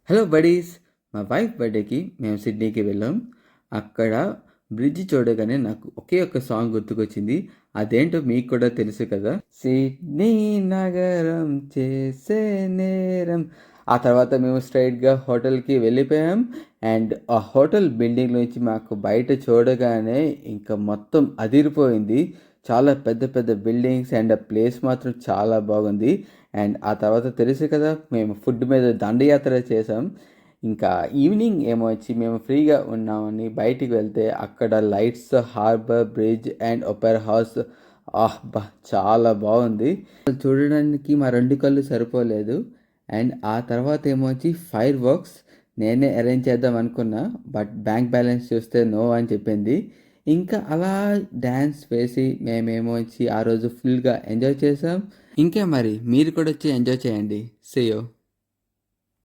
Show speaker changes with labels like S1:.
S1: Hello buddies, మా wife బర్త్డేకి మేము సిడ్నీకి వెళ్ళాం. అక్కడ బ్రిడ్జ్ చూడగానే నాకు ఒకే ఒక్క సాంగ్ గుర్తుకొచ్చింది. అదేంటో మీకు కూడా తెలుసు కదా, సిడ్నీ నగరం చేసే నేరం. ఆ తర్వాత మేము స్ట్రైట్గా హోటల్కి వెళ్ళిపోయాం. అండ్ ఆ హోటల్ బిల్డింగ్ నుంచి మాకు బయట చూడగానే ఇంకా మొత్తం అదిరిపోయింది. చాలా పెద్ద పెద్ద బిల్డింగ్స్ అండ్ ఆ ప్లేస్ మాత్రం చాలా బాగుంది. అండ్ ఆ తర్వాత తెలుసు కదా, మేము ఫుడ్ మీద దండయాత్ర చేసాం. ఇంకా ఈవినింగ్ ఏమో వచ్చి మేము ఫ్రీగా ఉన్నామని బయటికి వెళ్తే అక్కడ lights, harbour bridge and opera house, బా చాలా బాగుంది. చూడడానికి మా రెండు కళ్ళు సరిపోలేదు. అండ్ ఆ తర్వాత ఏమో వచ్చి ఫైర్ వర్క్స్ నేనే అరేంజ్ చేద్దాం అనుకున్నా, బట్ బ్యాంక్ బ్యాలెన్స్ చూస్తే నో అని చెప్పింది. ఇంకా అలా డ్యాన్స్ వేసి మేమేమో వచ్చి ఆ రోజు ఫుల్గా ఎంజాయ్ చేసాం. ఇంకే మరి మీరు కూడా వచ్చి ఎంజాయ్ చేయండి. See you.